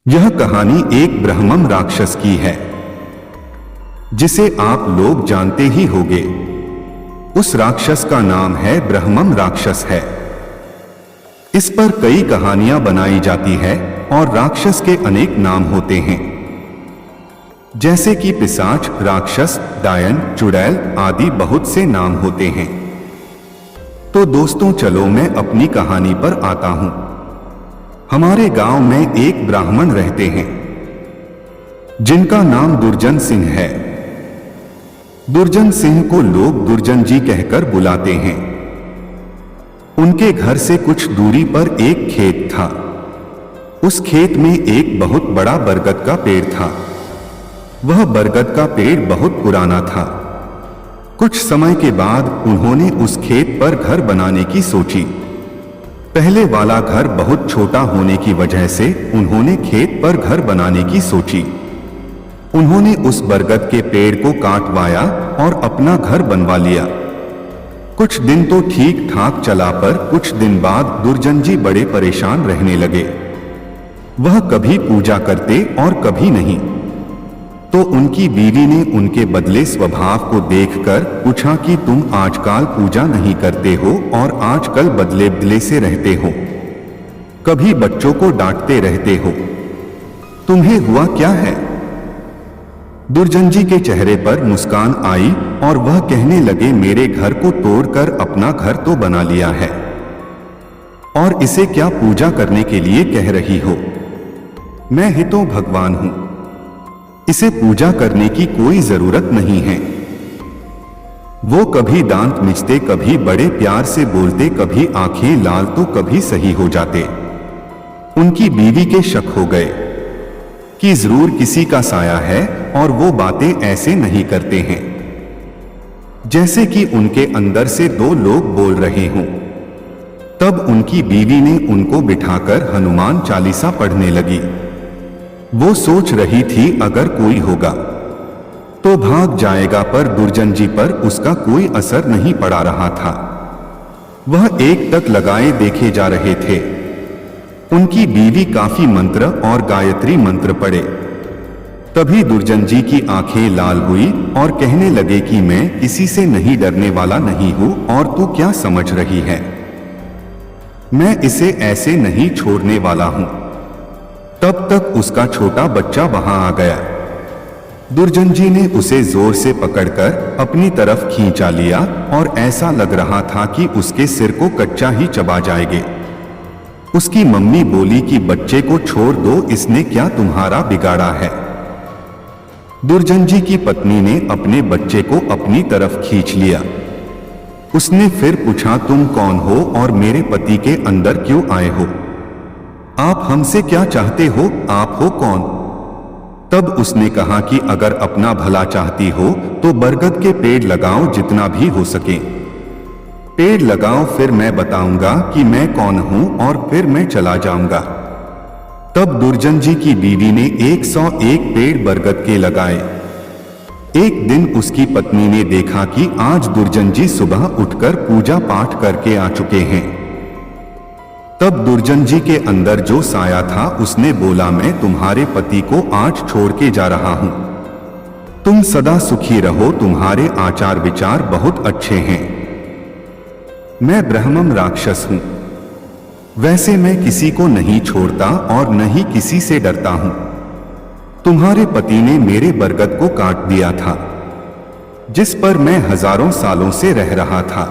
यह कहानी एक ब्रह्मम राक्षस की है जिसे आप लोग जानते ही होंगे। उस राक्षस का नाम है ब्रह्मम राक्षस है। इस पर कई कहानियां बनाई जाती है और राक्षस के अनेक नाम होते हैं, जैसे कि पिशाच, राक्षस, डायन, चुड़ैल आदि बहुत से नाम होते हैं। तो दोस्तों चलो मैं अपनी कहानी पर आता हूं। हमारे गांव में एक ब्राह्मण रहते हैं जिनका नाम दुर्जन सिंह है। दुर्जन सिंह को लोग दुर्जन जी कहकर बुलाते हैं। उनके घर से कुछ दूरी पर एक खेत था। उस खेत में एक बहुत बड़ा बरगद का पेड़ था। वह बरगद का पेड़ बहुत पुराना था। कुछ समय के बाद उन्होंने उस खेत पर घर बनाने की सोची। पहले वाला घर बहुत छोटा होने की वजह से उन्होंने खेत पर घर बनाने की सोची। उन्होंने उस बरगद के पेड़ को काटवाया और अपना घर बनवा लिया। कुछ दिन तो ठीक ठाक चला, पर कुछ दिन बाद दुर्जन जी बड़े परेशान रहने लगे। वह कभी पूजा करते और कभी नहीं। तो उनकी बीवी ने उनके बदले स्वभाव को देखकर पूछा कि तुम आजकल पूजा नहीं करते हो और आजकल बदले बदले से रहते हो, कभी बच्चों को डांटते रहते हो, तुम्हें हुआ क्या है? दुर्जन जी के चेहरे पर मुस्कान आई और वह कहने लगे, मेरे घर को तोड़कर अपना घर तो बना लिया है और इसे क्या पूजा करने के लिए कह रही हो? मैं ही तो भगवान हूं, इसे पूजा करने की कोई जरूरत नहीं है। वो कभी दांत मिचते, कभी बड़े प्यार से बोलते, कभी आंखें लाल तो कभी सही हो जाते। उनकी बीवी के शक हो गए कि जरूर किसी का साया है और वो बातें ऐसे नहीं करते हैं जैसे कि उनके अंदर से दो लोग बोल रहे हों। तब उनकी बीवी ने उनको बिठाकर हनुमान चालीसा पढ़ने लगी। वो सोच रही थी अगर कोई होगा तो भाग जाएगा, पर दुर्जन जी पर उसका कोई असर नहीं पड़ा रहा था। वह एक टक लगाए देखे जा रहे थे। उनकी बीवी काफी मंत्र और गायत्री मंत्र पढ़े। तभी दुर्जन जी की आंखें लाल हुई और कहने लगे कि मैं किसी से नहीं डरने वाला नहीं हूं और तू क्या समझ रही है? मैं इसे ऐसे नहीं छोड़ने वाला हूं। तब तक उसका छोटा बच्चा वहां आ गया। दुर्जन जी ने उसे जोर से पकड़कर अपनी तरफ खींचा लिया और ऐसा लग रहा था कि उसके सिर को कच्चा ही चबा जाएंगे। उसकी मम्मी बोली कि बच्चे को छोड़ दो, इसने क्या तुम्हारा बिगाड़ा है? दुर्जन जी की पत्नी ने अपने बच्चे को अपनी तरफ खींच लिया। उसने फिर पूछा, तुम कौन हो और मेरे पति के अंदर क्यों आए हो? आप हमसे क्या चाहते हो? आप हो कौन? तब उसने कहा कि अगर अपना भला चाहती हो तो बरगद के पेड़ लगाओ, जितना भी हो सके पेड़ लगाओ, फिर मैं बताऊंगा कि मैं कौन हूं और फिर मैं चला जाऊंगा। तब दुर्जन जी की बीवी ने 101 पेड़ बरगद के लगाए। एक दिन उसकी पत्नी ने देखा कि आज दुर्जन जी सुबह उठकर पूजा पाठ करके आ चुके हैं। तब दुर्जन जी के अंदर जो साया था उसने बोला, मैं तुम्हारे पति को आज छोड़ के जा रहा हूं। तुम सदा सुखी रहो, तुम्हारे आचार विचार बहुत अच्छे हैं। मैं ब्रह्मम राक्षस हूं। वैसे मैं किसी को नहीं छोड़ता और न ही किसी से डरता हूं। तुम्हारे पति ने मेरे बरगद को काट दिया था जिस पर मैं हजारों सालों से रह रहा था।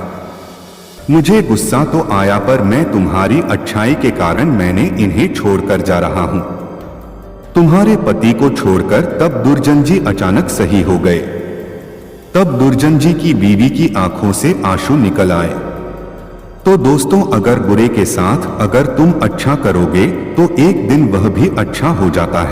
मुझे गुस्सा तो आया, पर मैं तुम्हारी अच्छाई के कारण मैंने इन्हें छोड़कर जा रहा हूं। तुम्हारे पति को छोड़कर तब दुर्जन जी अचानक सही हो गए। तब दुर्जन जी की बीवी की आंखों से आंसू निकल आए। तो दोस्तों, अगर बुरे के साथ अगर तुम अच्छा करोगे तो एक दिन वह भी अच्छा हो जाता है।